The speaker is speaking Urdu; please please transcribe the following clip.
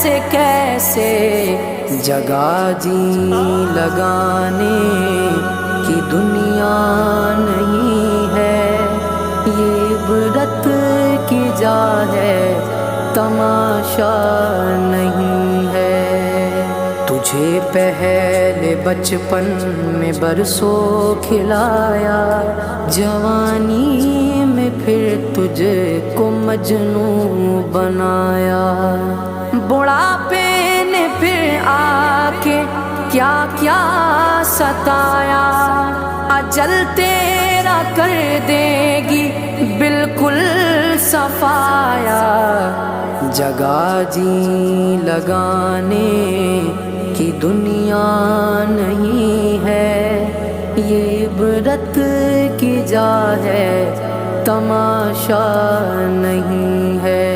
ایسے کیسے جگہ جی لگانے کی دنیا نہیں ہے، یہ عبرت کی جا ہے تماشا نہیں ہے۔ تجھے پہلے بچپن میں برسوں کھلایا، جوانی میں پھر تجھے کو مجنوں بنایا، بڑھاپے نے پھر آ کے کیا کیا ستایا، اجل تیرا کر دے گی بالکل صفایا، جگہ جی لگانے کی دنیا نہیں ہے، یہ عبرت کی جا ہے تماشا نہیں ہے۔